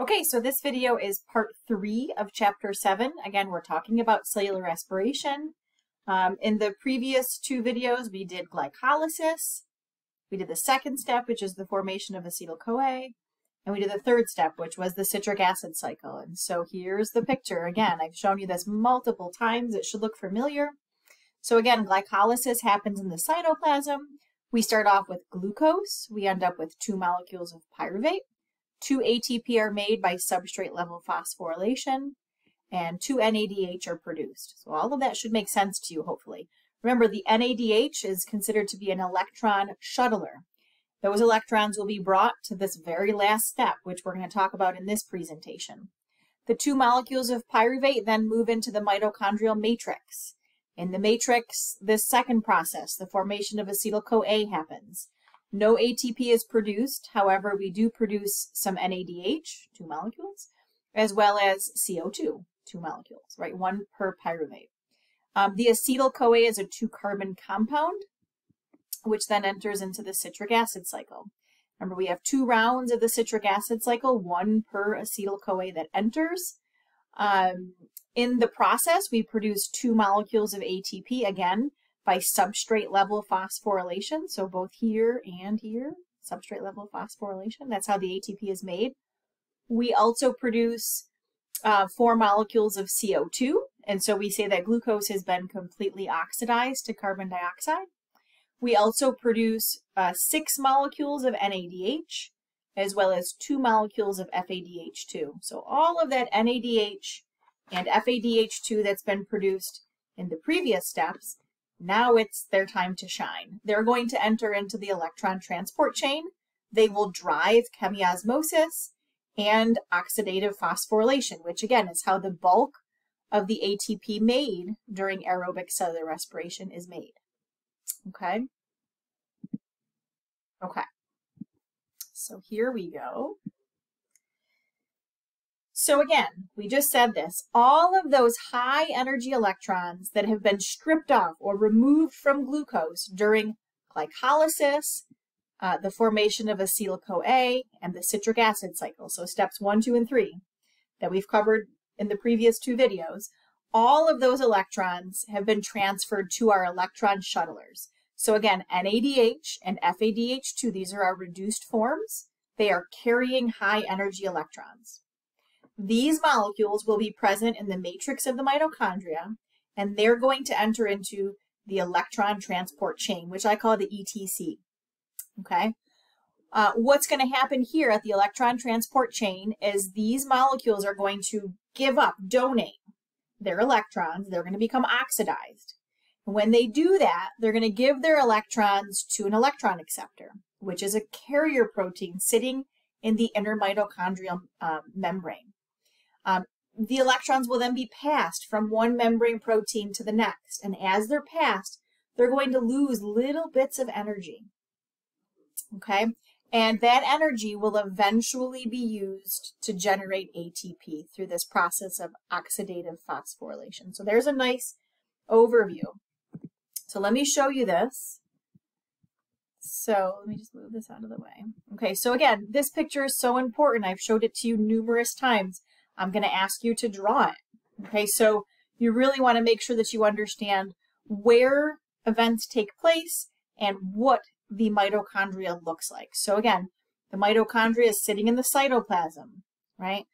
Okay, so this video is part 3 of chapter 7. Again, we're talking about cellular respiration. In the previous 2 videos, we did glycolysis. We did the second step, which is the formation of acetyl-CoA. And we did the third step, which was the citric acid cycle. And so here's the picture. Again, I've shown you this multiple times. It should look familiar. So again, glycolysis happens in the cytoplasm. We start off with glucose. We end up with 2 molecules of pyruvate. 2 ATP are made by substrate level phosphorylation, and 2 NADH are produced. So all of that should make sense to you, hopefully. Remember, the NADH is considered to be an electron shuttler. Those electrons will be brought to this very last step, which we're going to talk about in this presentation. The 2 molecules of pyruvate then move into the mitochondrial matrix. In the matrix, this second process, the formation of acetyl-CoA, happens. No ATP is produced, however, we do produce some NADH, 2 molecules, as well as CO2, 2 molecules, right? 1 per pyruvate. The acetyl-CoA is a 2-carbon compound, which then enters into the citric acid cycle. Remember, we have 2 rounds of the citric acid cycle, 1 per acetyl-CoA that enters. In the process, we produce 2 molecules of ATP, again, by substrate level phosphorylation. So both here and here, substrate level phosphorylation. That's how the ATP is made. We also produce 4 molecules of CO2. And so we say that glucose has been completely oxidized to carbon dioxide. We also produce 6 molecules of NADH, as well as 2 molecules of FADH2. So all of that NADH and FADH2 that's been produced in the previous steps, now it's their time to shine. They're going to enter into the electron transport chain. They will drive chemiosmosis and oxidative phosphorylation, which again is how the bulk of the ATP made during aerobic cellular respiration is made. Okay? Okay. So here we go. So again, we just said this, all of those high energy electrons that have been stripped off or removed from glucose during glycolysis, the formation of acetyl-CoA, and the citric acid cycle, so steps 1, 2, and 3 that we've covered in the previous 2 videos, all of those electrons have been transferred to our electron shuttlers. So again, NADH and FADH2, these are our reduced forms. They are carrying high energy electrons. These molecules will be present in the matrix of the mitochondria, and they're going to enter into the electron transport chain, which I call the ETC. Okay? What's going to happen here at the electron transport chain is these molecules are going to give up, donate their electrons. They're going to become oxidized. And when they do that, they're going to give their electrons to an electron acceptor, which is a carrier protein sitting in the inner mitochondrial membrane. The electrons will then be passed from one membrane protein to the next. And as they're passed, they're going to lose little bits of energy. Okay? And that energy will eventually be used to generate ATP through this process of oxidative phosphorylation. So there's a nice overview. So let me show you this. So let me just move this out of the way. Okay, so again, this picture is so important. I've showed it to you numerous times. I'm going to ask you to draw it. Okay, so you really want to make sure that you understand where events take place and what the mitochondria looks like. So again, the mitochondria is sitting in the cytoplasm, right?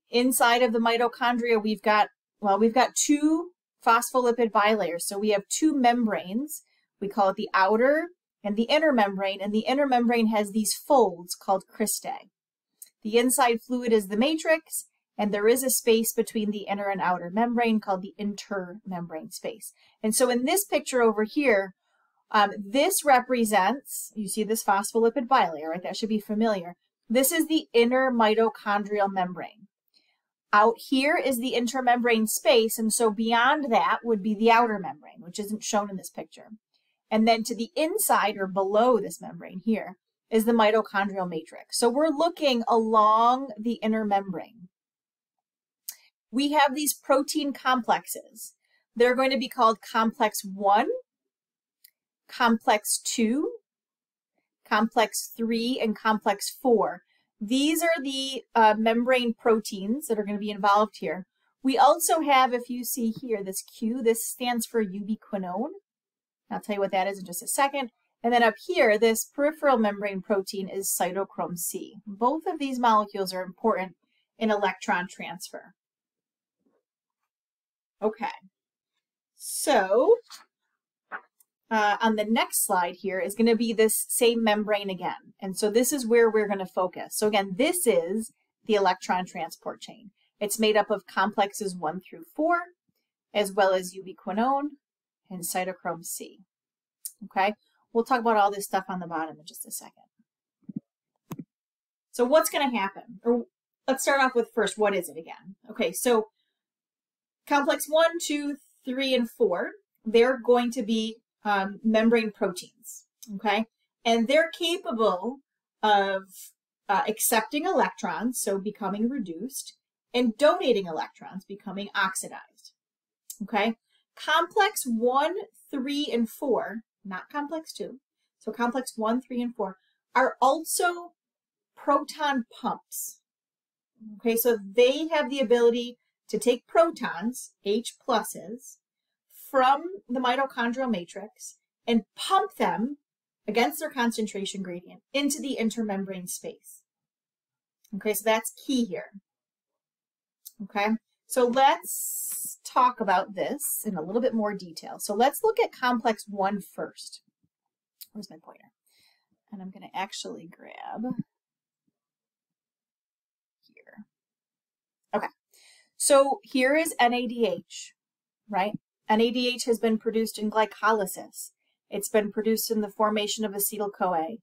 Inside of the mitochondria, we've got 2 phospholipid bilayers. So we have 2 membranes. We call it the outer and the inner membrane, and the inner membrane has these folds called cristae. The inside fluid is the matrix, and there is a space between the inner and outer membrane called the intermembrane space. And so in this picture over here, this represents, you see this phospholipid bilayer, right? That should be familiar. This is the inner mitochondrial membrane. Out here is the intermembrane space, and so beyond that would be the outer membrane, which isn't shown in this picture. And then to the inside or below this membrane here is the mitochondrial matrix. So we're looking along the inner membrane. We have these protein complexes. They're going to be called complex 1, complex 2, complex 3, and complex 4. These are the membrane proteins that are going to be involved here. We also have, if you see here, this Q, this stands for ubiquinone. I'll tell you what that is in just a second. And then up here, this peripheral membrane protein is cytochrome C. Both of these molecules are important in electron transfer. Okay, so on the next slide here is going to be this same membrane again. And so this is where we're going to focus. So again, this is the electron transport chain. It's made up of complexes 1 through 4, as well as ubiquinone and cytochrome C. Okay, we'll talk about all this stuff on the bottom in just a second. So what's going to happen? Or let's start off with first, what is it again? Okay, so complex 1, 2, 3, and 4, they're going to be membrane proteins, okay? And they're capable of accepting electrons, so becoming reduced, and donating electrons, becoming oxidized, okay? Complex 1, 3, and 4, not complex 2, so complex 1, 3, and 4, are also proton pumps, okay? So they have the ability to take protons, H pluses, from the mitochondrial matrix and pump them against their concentration gradient into the intermembrane space. Okay, so that's key here. Okay, so let's talk about this in a little bit more detail. So let's look at complex 1 first. Where's my pointer? And I'm going to actually grab here. Okay, so here is NADH, right? NADH has been produced in glycolysis. It's been produced in the formation of acetyl-CoA,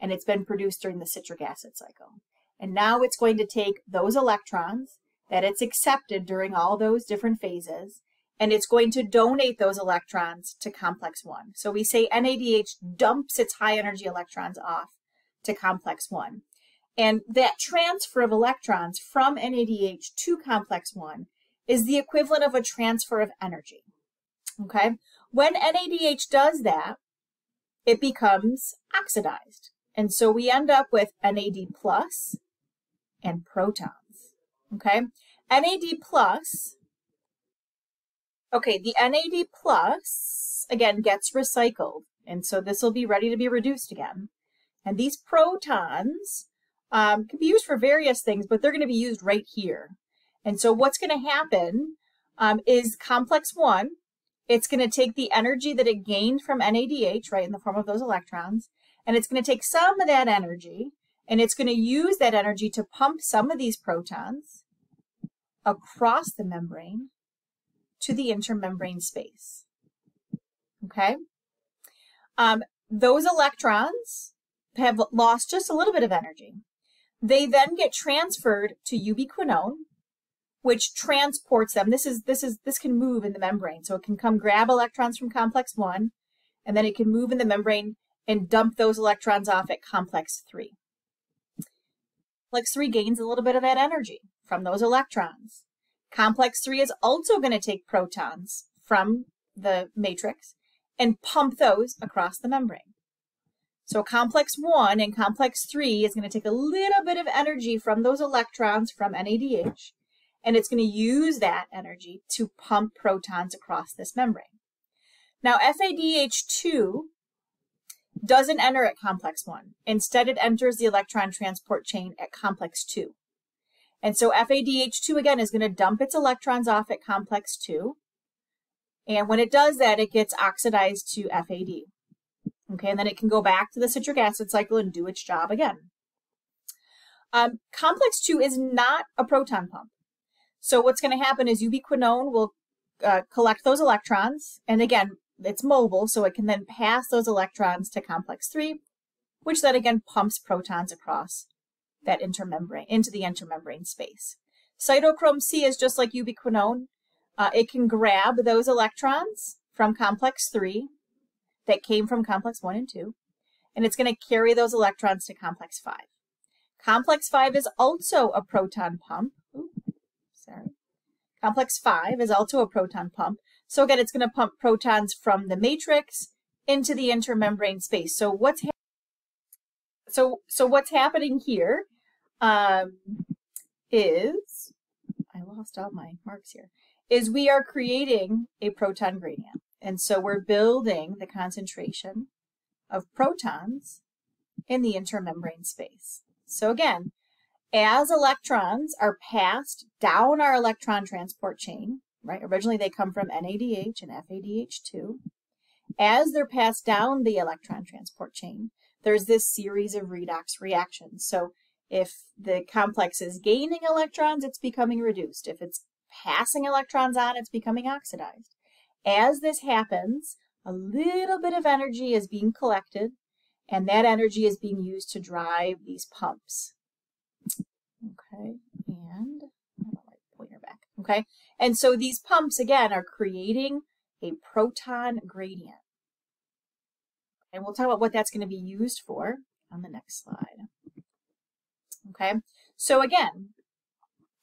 and it's been produced during the citric acid cycle. And now it's going to take those electrons that it's accepted during all those different phases, and it's going to donate those electrons to complex 1. So we say NADH dumps its high energy electrons off to complex 1. And that transfer of electrons from NADH to complex 1 is the equivalent of a transfer of energy. Okay, when NADH does that, it becomes oxidized. And so we end up with NAD plus and protons. Okay, NAD plus, okay, the NAD plus, again, gets recycled. And so this will be ready to be reduced again. And these protons can be used for various things, but they're going to be used right here. And so what's going to happen is complex 1, it's going to take the energy that it gained from NADH, right, in the form of those electrons, and it's going to take some of that energy, and it's going to use that energy to pump some of these protons across the membrane to the intermembrane space. Okay? Those electrons have lost just a little bit of energy. They then get transferred to ubiquinone, which transports them. This can move in the membrane. So it can come grab electrons from complex 1, and then it can move in the membrane and dump those electrons off at complex 3. Complex 3 gains a little bit of that energy from those electrons. Complex 3 is also going to take protons from the matrix and pump those across the membrane. So complex 1 and complex 3 is going to take a little bit of energy from those electrons from NADH, and it's going to use that energy to pump protons across this membrane. Now, FADH2 doesn't enter at complex 1. Instead, it enters the electron transport chain at complex 2. And so FADH2, again, is going to dump its electrons off at complex 2. And when it does that, it gets oxidized to FAD. Okay, and then it can go back to the citric acid cycle and do its job again. Complex 2 is not a proton pump. So what's going to happen is ubiquinone will collect those electrons, and again, it's mobile, so it can then pass those electrons to complex 3, which then again pumps protons across that intermembrane, into the intermembrane space. Cytochrome C is just like ubiquinone. It can grab those electrons from complex 3 that came from complex 1 and 2, and it's going to carry those electrons to complex 5. Complex 5 is also a proton pump. Complex 5 is also a proton pump. So again, it's going to pump protons from the matrix into the intermembrane space. So what's happening here is, I lost all my marks here, is we are creating a proton gradient. And so we're building the concentration of protons in the intermembrane space. So again, as electrons are passed down our electron transport chain, right? Originally they come from NADH and FADH2. As they're passed down the electron transport chain, there's this series of redox reactions. So if the complex is gaining electrons, it's becoming reduced. If it's passing electrons on, it's becoming oxidized. As this happens, a little bit of energy is being collected, and that energy is being used to drive these pumps. Okay, and I don't like pointer back. Okay, and so these pumps again are creating a proton gradient. And we'll talk about what that's going to be used for on the next slide. Okay, so again,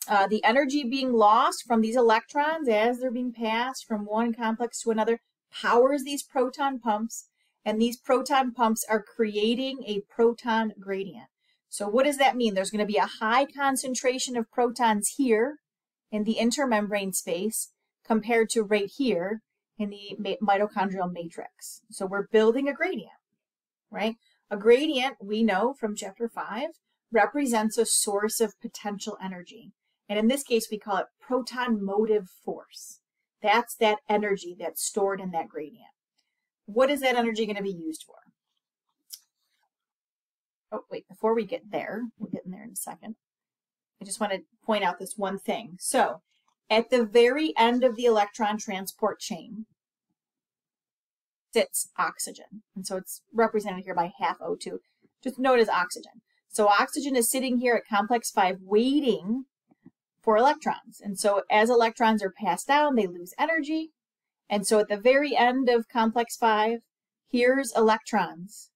the energy being lost from these electrons as they're being passed from one complex to another powers these proton pumps, and these proton pumps are creating a proton gradient. So what does that mean? There's going to be a high concentration of protons here in the intermembrane space compared to right here in the mitochondrial matrix. So we're building a gradient, right? A gradient, we know from chapter 5, represents a source of potential energy. And in this case, we call it proton motive force. That's that energy that's stored in that gradient. What is that energy going to be used for? Oh, wait, before we get there, we'll get in there in a second. I just want to point out this one thing. So at the very end of the electron transport chain sits oxygen. And so it's represented here by half O2. Just note as oxygen. So oxygen is sitting here at complex 5 waiting for electrons. And so as electrons are passed down, they lose energy. And so at the very end of complex 5, here's electrons.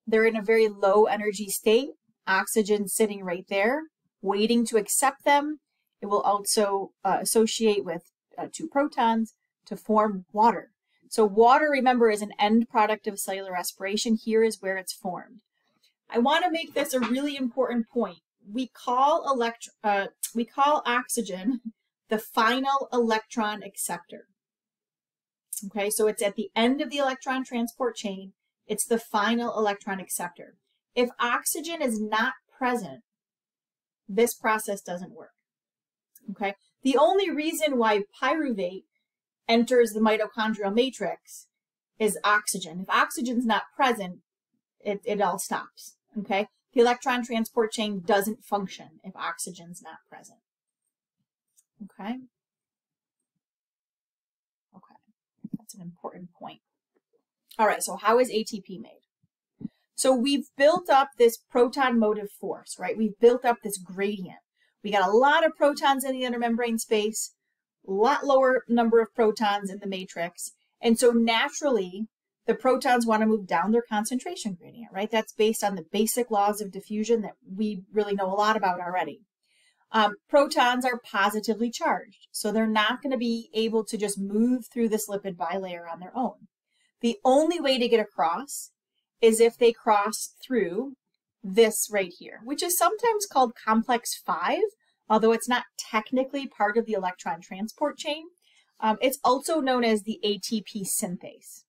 They're in a very low energy state. Oxygen sitting right there, waiting to accept them. It will also associate with 2 protons to form water. So water, remember, is an end product of cellular respiration. Here is where it's formed. I want to make this a really important point. We call oxygen the final electron acceptor. Okay, so it's at the end of the electron transport chain. It's the final electron acceptor. If oxygen is not present, this process doesn't work. Okay, the only reason why pyruvate enters the mitochondrial matrix is oxygen. If oxygen's not present, it all stops. Okay, the electron transport chain doesn't function if oxygen's not present. Okay. Okay, that's an important point. All right, so how is ATP made? So we've built up this proton motive force, right? We've built up this gradient. We got a lot of protons in the intermembrane space, a lot lower number of protons in the matrix. And so naturally, the protons want to move down their concentration gradient, right? That's based on the basic laws of diffusion that we really know a lot about already. Protons are positively charged, so they're not going to be able to just move through this lipid bilayer on their own. The only way to get across is if they cross through this right here, which is sometimes called complex 5, although it's not technically part of the electron transport chain. It's also known as the ATP synthase.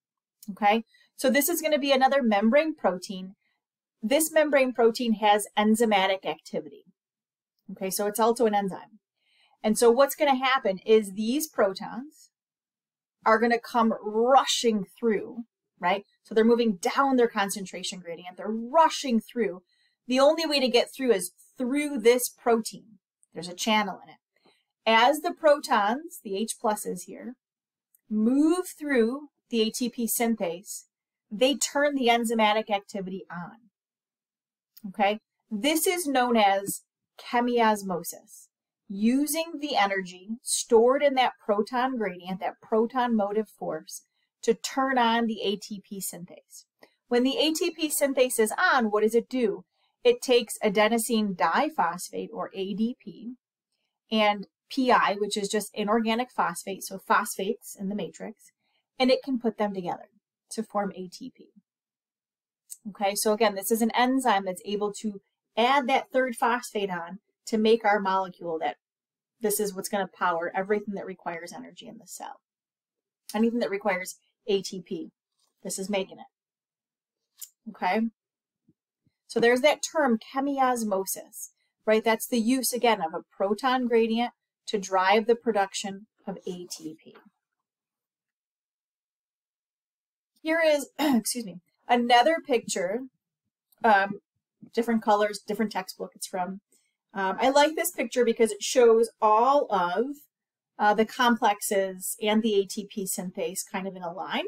Okay, so this is going to be another membrane protein. This membrane protein has enzymatic activity. Okay, so it's also an enzyme. And so what's going to happen is these protons are going to come rushing through, right? So they're moving down their concentration gradient. They're rushing through. The only way to get through is through this protein. There's a channel in it. As the protons, the H pluses here, move through the ATP synthase, they turn the enzymatic activity on. Okay? This is known as chemiosmosis, using the energy stored in that proton gradient, that proton motive force, to turn on the ATP synthase. When the ATP synthase is on, what does it do? It takes adenosine diphosphate, or ADP, and PI, which is just inorganic phosphate, so phosphates in the matrix, and it can put them together to form ATP. Okay, so again, this is an enzyme that's able to add that third phosphate on to make our molecule that this is what's going to power everything that requires energy in the cell. Anything that requires ATP, this is making it. Okay? So there's that term chemiosmosis, right? That's the use, again, of a proton gradient to drive the production of ATP. Here is, excuse me, another picture, different colors, different textbook it's from. I like this picture because it shows all of the complexes and the ATP synthase kind of in a line.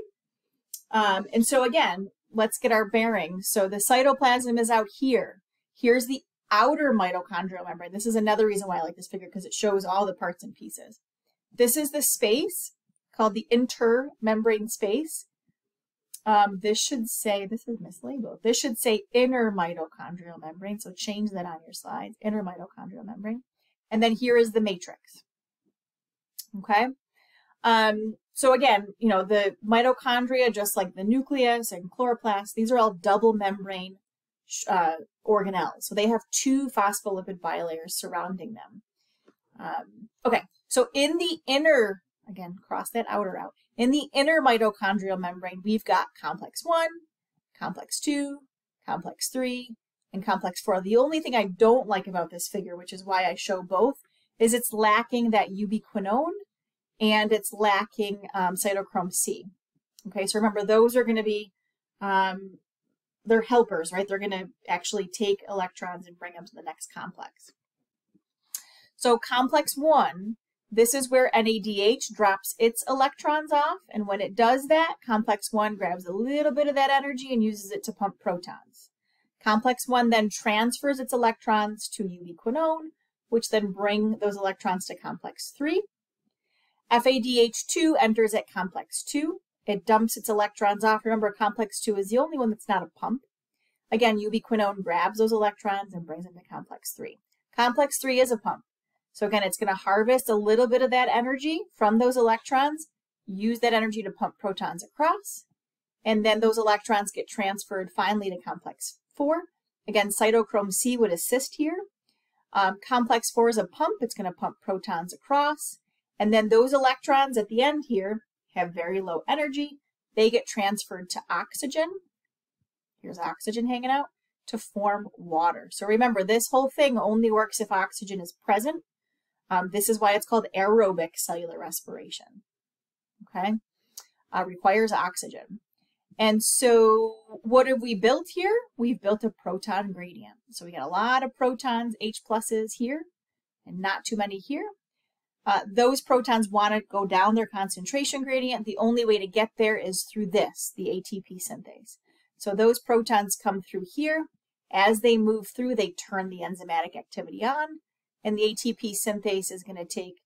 And so again, let's get our bearings. So the cytoplasm is out here. Here's the outer mitochondrial membrane. This is another reason why I like this figure, because it shows all the parts and pieces. This is the space called the intermembrane space. This should say, this is mislabeled. This should say inner mitochondrial membrane. So change that on your slides, inner mitochondrial membrane. And then here is the matrix. Okay. So again, you know, the mitochondria, just like the nucleus and chloroplast, these are all double membrane organelles. So they have two phospholipid bilayers surrounding them. Okay. So in the inner, again, cross that outer out. In the inner mitochondrial membrane, we've got complex 1, complex 2, complex 3, and complex 4. The only thing I don't like about this figure, which is why I show both, is it's lacking that ubiquinone and it's lacking cytochrome C. Okay, so remember, those are going to be, they're helpers, right? They're going to actually take electrons and bring them to the next complex. So complex 1, this is where NADH drops its electrons off, and when it does that, complex 1 grabs a little bit of that energy and uses it to pump protons. Complex 1 then transfers its electrons to ubiquinone, which then bring those electrons to complex 3. FADH2 enters at complex 2. It dumps its electrons off. Remember, complex 2 is the only one that's not a pump. Again, ubiquinone grabs those electrons and brings them to complex 3. Complex 3 is a pump. So again, it's going to harvest a little bit of that energy from those electrons, use that energy to pump protons across, and then those electrons get transferred finally to complex 4. Again, cytochrome C would assist here. Complex 4 is a pump. It's going to pump protons across, and then those electrons at the end here have very low energy. They get transferred to oxygen. Here's oxygen hanging out to form water. So remember, this whole thing only works if oxygen is present. This is why it's called aerobic cellular respiration. Okay, requires oxygen. And so what have we built here? We've built a proton gradient. So we got a lot of protons, H pluses here, and not too many here. Those protons want to go down their concentration gradient. The only way to get there is through this, the ATP synthase. So those protons come through here. As they move through, they turn the enzymatic activity on, and the ATP synthase is going to take,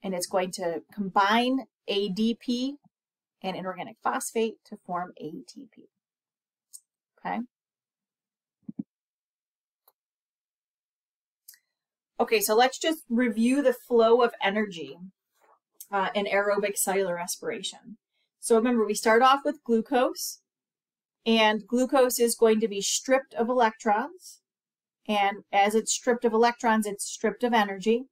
and it's going to combine ADP and inorganic phosphate to form ATP. Okay. Okay, so let's just review the flow of energy in aerobic cellular respiration. So remember, we start off with glucose, and glucose is going to be stripped of electrons. And as it's stripped of electrons, it's stripped of energy.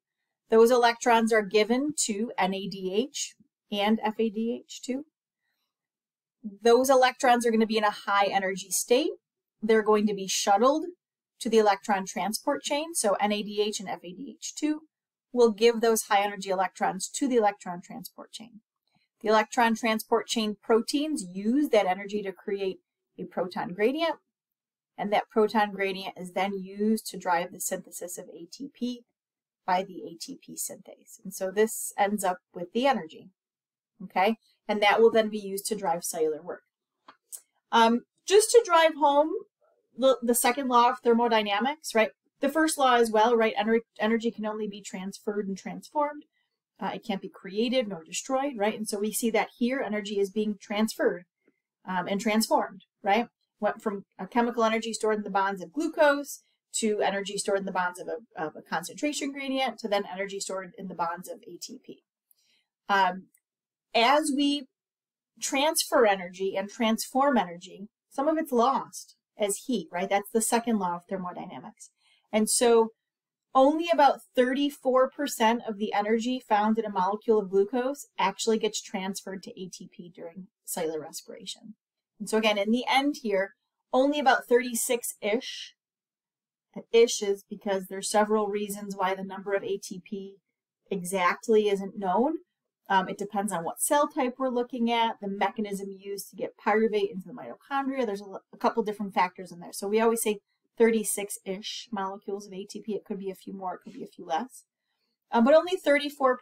Those electrons are given to NADH and FADH2. Those electrons are going to be in a high energy state. They're going to be shuttled to the electron transport chain. So NADH and FADH2 will give those high energy electrons to the electron transport chain. The electron transport chain proteins use that energy to create a proton gradient. And that proton gradient is then used to drive the synthesis of ATP by the ATP synthase. And so this ends up with the energy, okay? And that will then be used to drive cellular work. Just to drive home the second law of thermodynamics, right? The first law as well, right? Energy can only be transferred and transformed. It can't be created nor destroyed, right? And so we see that here, energy is being transferred and transformed, right? Went from a chemical energy stored in the bonds of glucose to energy stored in the bonds of a concentration gradient to then energy stored in the bonds of ATP. As we transfer energy and transform energy, some of it's lost as heat, right? That's the second law of thermodynamics. And so only about 34% of the energy found in a molecule of glucose actually gets transferred to ATP during cellular respiration. And so again, in the end here, only about 36-ish. Ish is because there's several reasons why the number of ATP exactly isn't known. It depends on what cell type we're looking at, the mechanism used to get pyruvate into the mitochondria. There's a couple different factors in there. So we always say 36-ish molecules of ATP. It could be a few more, it could be a few less, but only 34%.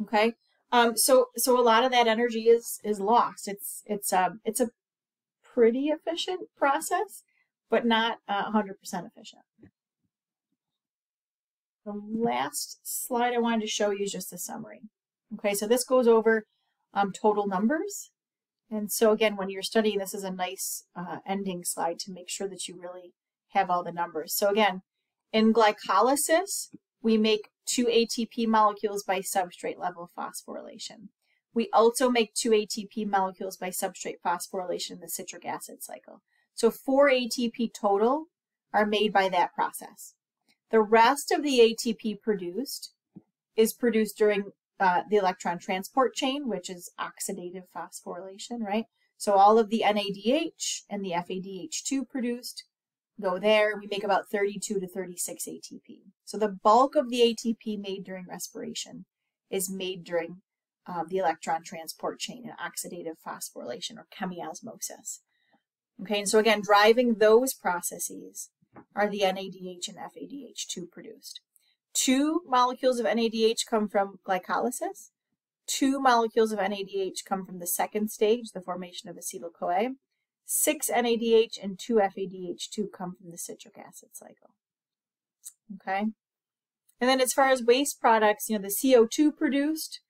Okay, so a lot of that energy is lost. It's a pretty efficient process, but not 100% efficient. The last slide I wanted to show you is just a summary. Okay, so this goes over total numbers. And so again, when you're studying, this is a nice ending slide to make sure that you really have all the numbers. So again, in glycolysis, we make 2 ATP molecules by substrate level phosphorylation. We also make 2 ATP molecules by substrate phosphorylation in the citric acid cycle. So 4 ATP total are made by that process. The rest of the ATP produced is produced during the electron transport chain, which is oxidative phosphorylation, right? So all of the NADH and the FADH2 produced go there. We make about 32 to 36 ATP. So the bulk of the ATP made during respiration is made during the electron transport chain and oxidative phosphorylation or chemiosmosis. Okay, and so again, driving those processes are the NADH and FADH2 produced. 2 molecules of NADH come from glycolysis. 2 molecules of NADH come from the second stage, the formation of acetyl-CoA. 6 NADH and 2 FADH2 come from the citric acid cycle. Okay? And then as far as waste products, the CO2 produced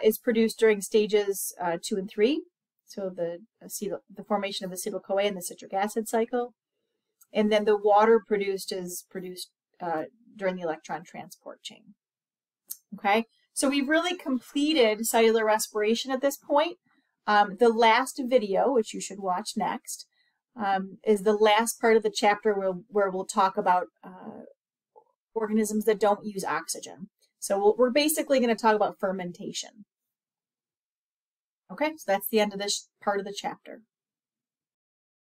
is produced during stages 2 and 3. So the formation of acetyl-CoA in the citric acid cycle. And then the water produced is produced during the electron transport chain. Okay, so we've really completed cellular respiration at this point. The last video, which you should watch next, is the last part of the chapter where we'll talk about organisms that don't use oxygen. So we're basically going to talk about fermentation. Okay, so that's the end of this part of the chapter.